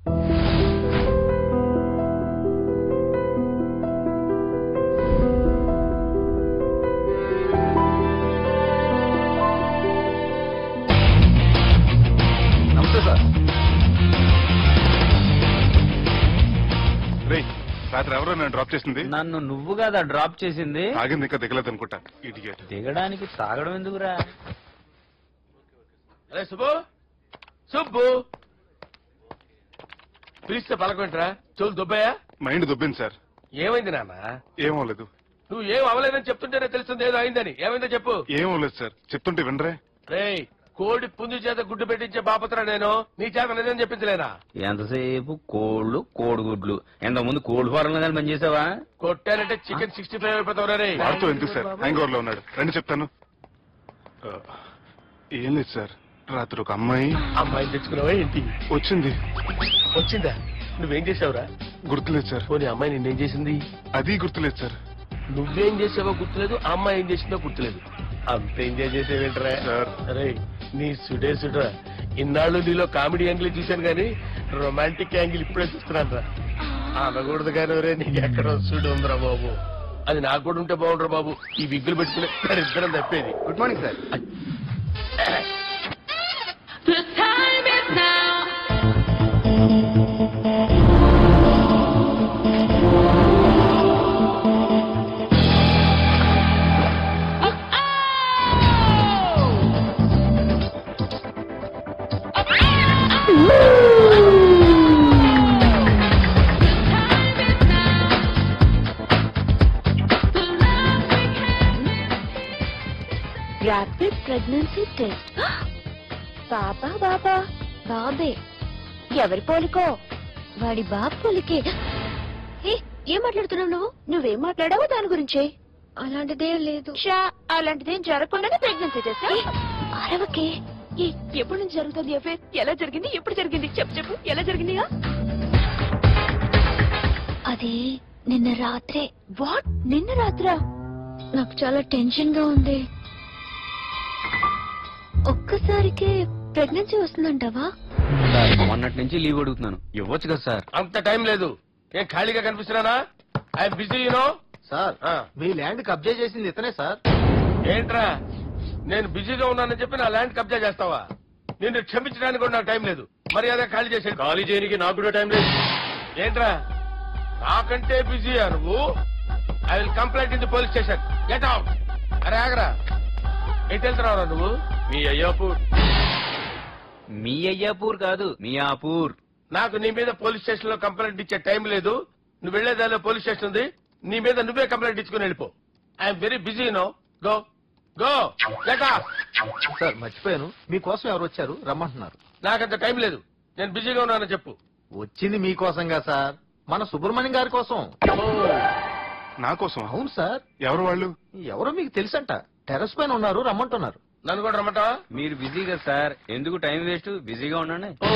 నమస్తే సార్. రాత్రి ఎవరో నన్ను డ్రాప్ చేసింది? నన్ను నువ్వు కదా డ్రాప్ చేసింది. తాగింది ఇంకా దిగలేదు అనుకుంటా. దిగడానికి తాగడం ఎందుకురా? అరే సుబ్బు, సుబ్బు పిలిస్తే పలకమంటరా? చెవులు దుబ్బాయా? Mind దుబ్బింది sir. ఏమైంది నాన్న? ఏమో లేదు. నువ్వు ఏం అవలేదని చెప్తుంటేనే తెలుస్తుంది ఏదో అయిందని. ఏమైందో చెప్పు. ఏమో లేదు సార్, చెప్తుంటే వినరే. రేయ్, కోడి పుంజు చేత గుడ్డు పెట్టించే బాపత్రా నేను. నీ చేత నిజం చెప్పించలేనా? ఎంతసేపు కోళ్లు కోడిగుడ్లు. ఎంతకుముందు కోడి ఫారంలో కానీ పనిచేసావా? కొట్టానంటే చికెన్ 65 అయిపోతావు రే. వాడుతూ ఎందుకు సార్? హ్యాంగ్ ఓవర్ లో ఉన్నాడు. రండి చెప్తాను. ఏం లేదు సార్, రాత్రి ఒక అమ్మాయిని తెచ్చుకున్నావా ఏంటి? వచ్చింది. వచ్చిందా? నువ్వేం చేసావురా? గుర్తులేదు సార్. పోనీ అమ్మాయి నిన్నేం చేసింది? అది గుర్తులేదు సార్. నువ్వేం చేసావో గుర్తులేదు, ఆ అమ్మాయి ఏం చేసిందో గుర్తులేదు. అంత ఎంజాయ్ చేసేవేంటరా? అరే నీ సుడే సుడ్రా. ఇన్నాళ్ళు నీలో కామెడీ యాంగిల్ చూశాను గానీ రొమాంటిక్ యాంగిల్ ఇప్పుడే చూస్తున్నాను రా. అనకూడదు కానీ రే, నీకు ఎక్కడో సుడు ఉందిరా బాబు. అది నాకు కూడా ఉంటే బాగుండ్రా బాబు. ఈ విగ్గులు పెట్టుకునే ఇద్దరం తప్పేది. Good morning sir. Rapid pregnancy test. బాబా బాబా బాబే ఎవరి పోలికో? వాడి బాబు పోలికే. ఏం మాట్లాడుతున్నావు నువ్వు? నువ్వేం మాట్లాడావో దాని గురించి. అలాంటిదేం లేదు. అలాంటిదేం జరగకుండానే ప్రెగ్నెన్సీ టెస్ట్. అరవకే. ఎప్పటి నుంచి జరుగుతుంది అఫేర్? ఎలా జరిగింది? ఎప్పుడు జరిగింది? చెప్పు చెప్పు, ఎలా జరిగింది? అది నిన్న రాత్రే. వాట్? నిన్న రాత్రా? నాకు చాలా టెన్షన్ గా ఉంది. ఒక్కసారికే ప్రెగ్నెన్సీ వస్తుందంటావా? మొన్నటి నుంచి లీవ్ అడుగుతున్నాను, ఇవ్వచ్చు కదా సార్? అంత టైం లేదు. ఏం ఖాళీగా కనిపిస్తున్నానా? I'm busy you know. సార్, మీ ల్యాండ్ కబ్జా చేసింది ఇతనే సార్. ఏంట్రా, నేను బిజీగా ఉన్నానని చెప్పి నా ల్యాండ్ కబ్జా చేస్తావా? నిన్ను క్షమించడానికి కూడా నాకు టైం లేదు. మర్యాద ఖాళీ చేసేది. ఖాళీ చేయడానికి నాకు కూడా టైం లేదు. ఏంట్రా, నాకంటే బిజీయా నువ్వు? I will complaint in the police station. Get out. అరే ఆగరా, ఎటు వెళ్తున్నావురా నువ్వు? మీ అయ్యాపూర్. మీ అయ్యాపూర్ కాదు, మియాపూర్. నాకు నీ మీద పోలీస్ స్టేషన్ లో కంప్లైంట్ ఇచ్చే టైం లేదు. నువ్వు వెళ్లేదాలో పోలీస్ స్టేషన్ ఉంది. నీ మీద నువ్వే కంప్లైంట్ ఇచ్చుకుని వెళ్ళిపో. I'm very busy no. Go go get out. Sir మర్చిపోయాను, మీకోసం ఎవరు వచ్చారు రమ్మంటున్నారు. నాకంత టైం లేదు, నేను బిజీగా ఉన్నానని చెప్పు. వచ్చింది మీకోసంగా సార్, మన సుబ్రహ్మణ్యం గారి కోసం. నా కోసం? అవును సార్. ఎవరు వాళ్ళు? ఎవరో మీకు తెలుసంట. టెర్రస్ పైన ఉన్నారు, రమ్మంటున్నారు. నన్ను కూడా రమ్మంటావా? మీరు బిజీ కదా సార్, ఎందుకు టైం వేస్ట్? బిజీగా ఉండండి. ఓ